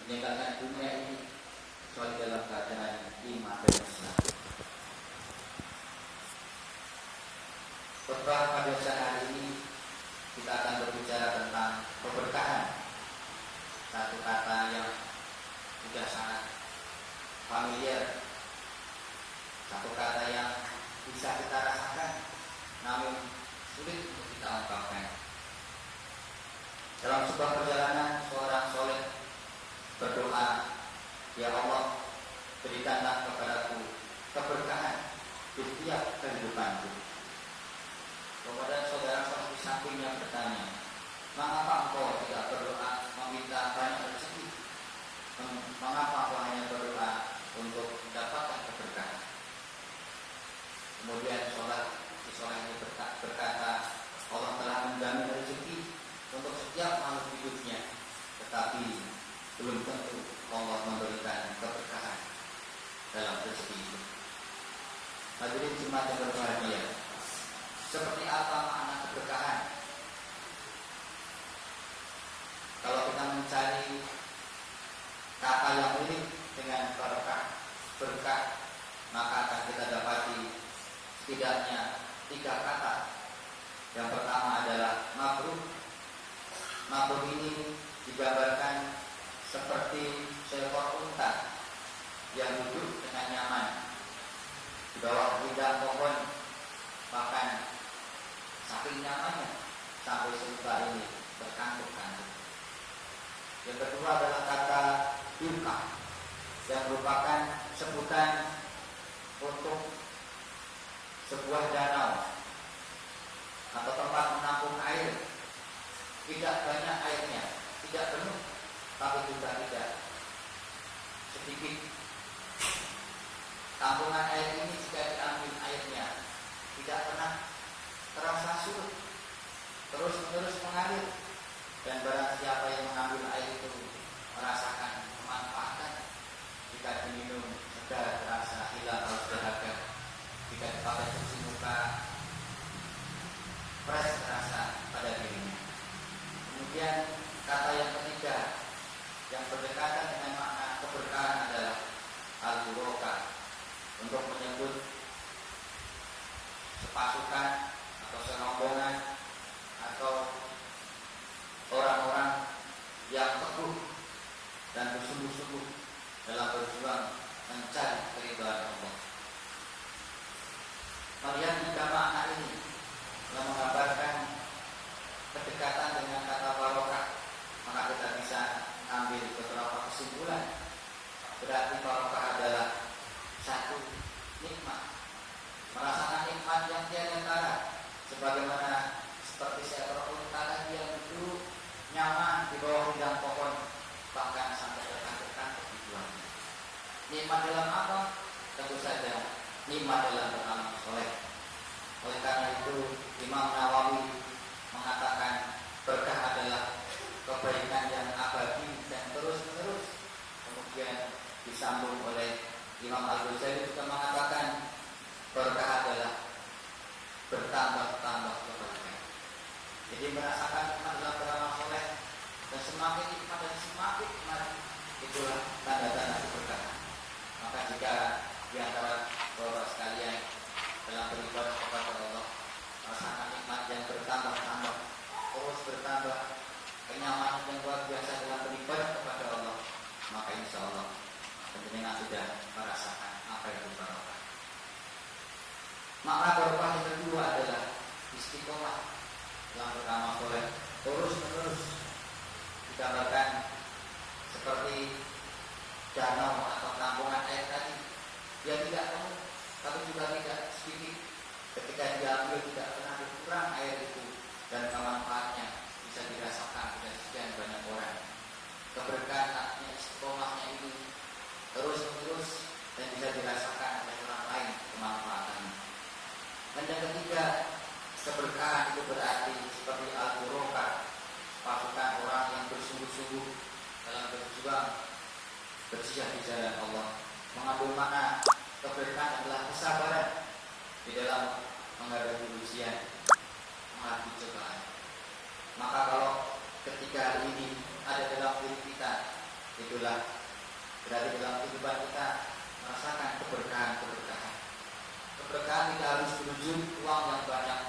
meninggalkan dunia ini kecuali dalam keadaan iman dan Islam. Khotbah pada siang hari ini kita akan berbicara tentang keberkahan. Satu kata yang sudah sangat familiar, satu kata yang bisa kita rasakan, namun sulit untuk kita ungkapkan. Dalam sebuah perjalanan, seorang soleh berdoa, "Ya Allah, berikanlah kepadaku keberkahan di setiap kehidupanku." Kemudian saudara di sampingnya bertanya, "Mengapa engkau tidak berdoa meminta banyak rezeki? Mengapa engkau hanya berdoa untuk mendapatkan keberkahan?" Kemudian si soleh ini berkata, "Allah telah menjamin rezeki untuk setiap makhluk hidupnya, tetapi belum tentu Allah memberikan keberkahan dalam rezeki itu." Hadirin jemaat yang berbahagia, seperti apa makna keberkahan? Kalau kita mencari kata yang mirip dengan berkah, maka akan kita dapati setidaknya 3 kata. Yang pertama adalah mabrur. Mabrur ini digambarkan seperti seekor unta yang duduk dengan nyaman di bawah rindang pohon, bahkan saking nyamannya sampai unta ini berkantuk-kantuk. Yang kedua adalah kata dirka, yang merupakan sebutan untuk sebuah danau atau tempat menampung air. Tidak banyak airnya, tidak penuh, tapi juga tidak sedikit. Tampungan air ini jika diambil airnya tidak pernah terasa surut, terus-menerus mengalir, dan barang siapa yang mengambil air itu merasakan kemanfaatan. Jika diminum segar, terasa hilang haus dahaga. Jika dipakai cuci muka, fresh terasa pada dirinya. Kemudian kata yang ketiga yang berdekatan dengan makna keberkahan adalah al-burokah, untuk menyebut sepasukan atau serombongan atau orang-orang yang teguh dan bersungguh-sungguh dalam berjuang mencari keridhaan Allah. Melihat 3 makna ini yang menggambarkan kedekatan dengan kata barokah, maka kita bisa ambil beberapa kesimpulan. Berarti barokah adalah satu, nikmat, merasakan nikmat yang tiada tara, sebagaimana seperti seekor unta tadi yang duduk nyaman di bawah rindang pohon, bahkan sampai terkantuk-kantuk di tuannya. Nikmat dalam apa? Tentu saja nikmat dalam beramal soleh. Oleh karena itu Imam Nawawi mengatakan berkah adalah kebaikan yang abadi dan terus-menerus. Kemudian disambung oleh Imam Al-Ghazali juga mengatakan berkah adalah bertambah-tambah kebaikan. Jadi merasakan nikmat dalam beramal soleh, dan semakin nikmat dan semakin nikmat, itulah tanda-tanda keberkahan. Maka jika di antara bapak sekalian dalam beribadah kepada Allah merasakan nikmat yang bertambah-tambah, terus bertambah, kenyamanan yang luar biasa dalam beribadah kepada Allah, maka insya Allah penjenengan sudah merasakan apa itu barokah. Maka barokah yang kedua adalah istiqomah dalam beramal soleh, terus-menerus. Digambarkan seperti danau atau tampungan air tadi, dia tidak penuh, tapi juga tidak sedikit. Ketika diambil tidak pernah berkurang air itu, dan kemanfaatnya bisa dirasakan oleh sekian banyak orang. Keberkahan istiqomahnya ini terus-menerus dan bisa dirasakan oleh orang lain kemanfaatannya. Dan yang ketiga, keberkahan itu berarti seperti al-burokah, pasukan orang yang bersungguh-sungguh dalam berjuang berjihad di jalan Allah. Mengandung makna keberkahan adalah kesabaran di dalam menghadapi ujian, menghadapi cobaan. Maka kalau ketika hari ini ada dalam diri kita Itulah berarti dalam kehidupan kita merasakan keberkahan. Keberkahan tidak harus menuju uang yang banyak,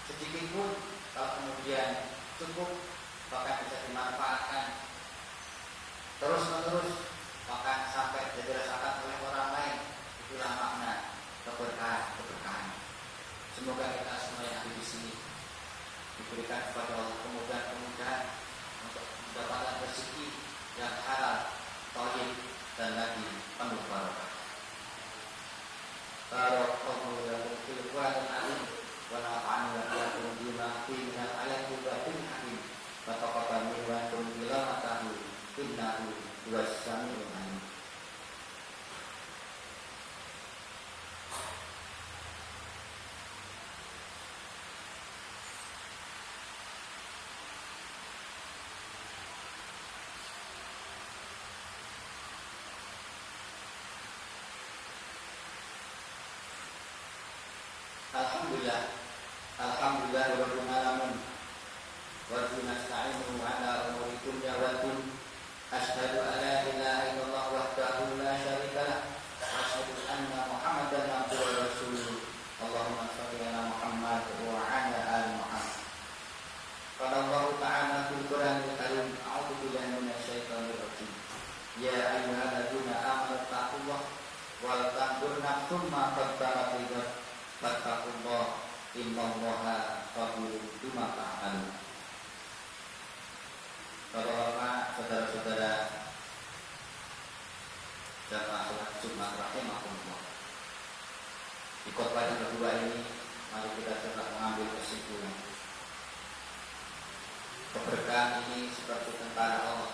sedikit pun kalau kemudian cukup bahkan bisa dimanfaatkan terus menerus bahkan sampai dirasakan oleh orang lain. Itulah makna keberkahan. Semoga kita semua yang ada di sini diberikan kepada Allah kemudahan untuk mendapatkan rezeki yang halal, thayyib dan lagi penuh barokah. Barakallahu lakum fil Qur'anil azim wa nafa'ani wa iyyakum bima fihi minal ayati wa batil hakim. Wa taqabbal minna wa antum tilawatahu innahu huwas samiul alim. Alhamdulillah rabbil alamin wa nasta'inu ala umuri dunya wad din. Asyhadu an la ilaha illallah wahdahu la syarika lah wa asyhadu anna Muhammadan abduhu wa rasuluh. Allahumma shalli ala Muhammad wa ala ali Muhammad. Qala Allah ta'ala fil Qur'anil karim, a'udzu billahi minasy syaithanir rajim. Ya ayyuhalladzina amanu taqullaha wal tanzur nafsum ma qaddamat lighad wattaqullaha innallaha khabirun bima ta'malun. Bapak-bapak, saudara-saudara jamaah salat Jumat rahimahumullah. Di khotbah yang kedua ini mari kita coba mengambil kesimpulan. Keberkahan ini seperti tentara Allah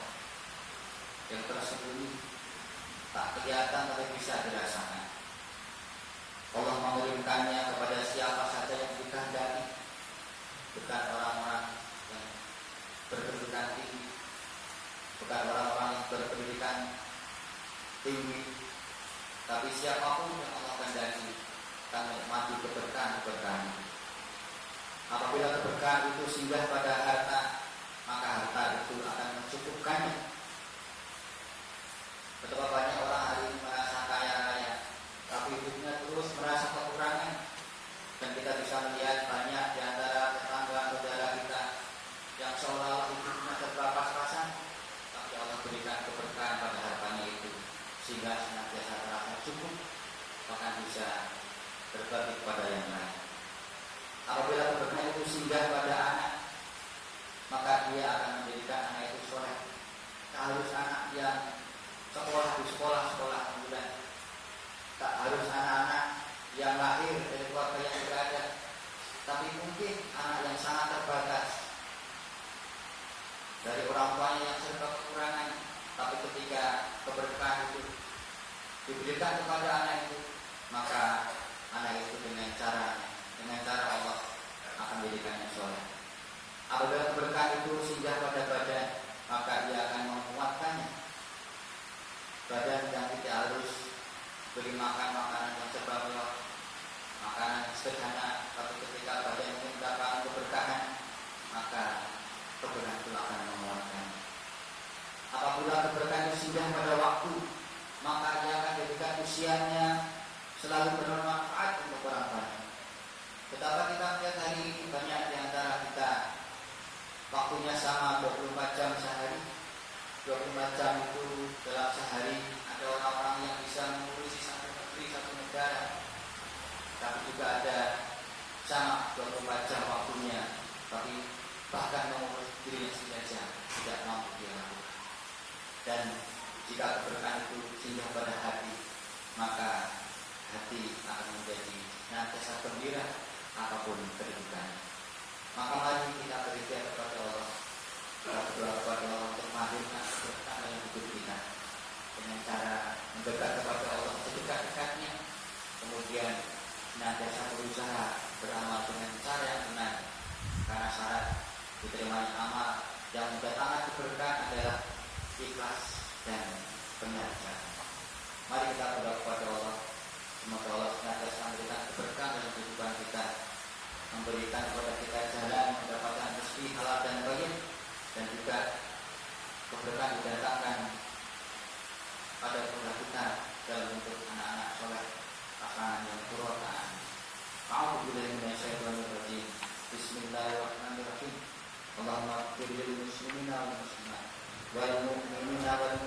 yang tersembunyi, tak kelihatan tapi bisa dirasakan. Allah mengirimkannya kepada siapa saja yang dikehendaki, bukan orang-orang yang berpendidikan tinggi, bukan orang-orang yang berpendidikan tinggi, tapi siapapun yang Allah kehendaki akan menikmati keberkahan. Apabila keberkahan itu singgah pada harta, maka harta itu akan mencukupkannya. Betapa banyak orang hari ini merasa kaya, tapi hidupnya terus merasa kekurangan. Dan kita bisa melihat banyak di antara tetangga saudara kita yang seolah-olah hidupnya serba pas-pasan, tapi Allah berikan keberkahan pada hartanya itu, sehingga senantiasa terasa cukup, bahkan bisa berbagi kepada yang lain. Apabila keberkahan itu singgah pada anak, maka dia akan menjadikan anak itu soleh. Tak harus anak yang sekolah di sekolah kemudian, tak harus anak-anak yang lahir dari keluarga yang berada, tapi mungkin anak yang sangat terbatas dari orang tuanya yang serba kekurangan, tapi ketika keberkahan itu diberikan kepada anak itu, maka anak itu dengan cara Allah akan menjadikannya soleh. Apabila keberkahan itu singgah pada badan, maka ia akan menguatkannya. Badan yang tidak harus beri makan makanan yang serba mewah, makanan sederhana, tapi ketika badan itu mendapatkan keberkahan, maka keberkahan itu akan menguatkan. Apabila keberkahan itu singgah pada waktu, maka ia akan jadikan usianya selalu bermanfaat untuk orang banyak. Betapa kita melihat hari ini banyak di antara kita waktunya sama 24 jam sehari. 24 jam itu dalam sehari ada orang-orang yang bisa mengurusi satu negeri, satu negara. Tapi juga ada sama 24 jam waktunya, tapi bahkan mengurus dirinya saja tidak mampu dia lakukan. Dan jika keberkahan itu singgah pada hati, maka hati akan menjadi senantiasa gembira apapun kehidupan. Maka mari kita berikhtiar kepada Allah, kita berdoa kepada Allah untuk menghadirkan keberkahan dalam hidup kita dengan cara mendekat kepada Allah sedekat-dekatnya, kemudian senantiasa berusaha beramal dengan cara yang benar, karena syarat diterimanya amal yang mendatangkan keberkahan adalah ikhlas dan penyajian. Mari kita berdoa kepada Allah, semoga Allah senantiasa memberikan keberkahan dalam kehidupan kita, memberikan kepada kita jalan mendapatkan rezeki halal dan baik, dan juga keberkahan didatangkan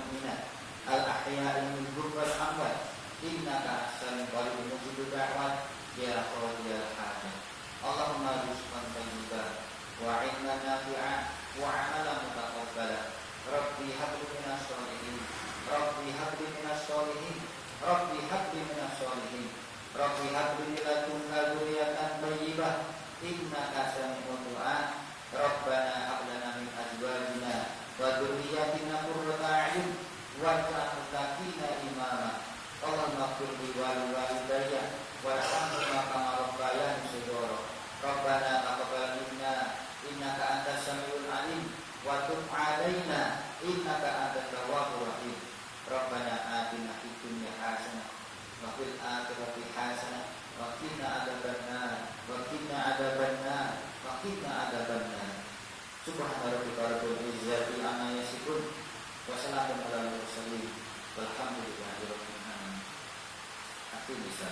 mu'minat al-ahya'i minhum wal amwat innaka ahsanul qaribun mujibud da'wat ya qadiyal hajat. Allahumma rizqan thayyiban wa 'ilman nafi'an wa 'amalan mutaqabbalan. Rabbi habli minas sholihin, Rabbi habli minas sholihin, Rabbi habli minas sholihin, Rabbi habli min ladunka dzurriyyatan thayyibah innaka sami'ud du'a. Rabbana hab lana min azwajina wa dzurriyyatina qurrata a'yun waj'alna lil muttaqina imama. Allahumma ighfir li wa li walidayya warhamhuma kama rabbayani shighara. Rabbana taqabbal minna innaka antas samiul alim wa tub 'alaina innaka antat tawwabur rahim. Rabbana atina fid dunya hasanah wa fil akhirati hasanah wa qina adzabannar wa qina adzabannar wa qina adzabannar. Subhana rabbika rabbil izzati amma yasifun wa salamun alal mursalin walhamdulillahi rabbil alamin. Aku bisa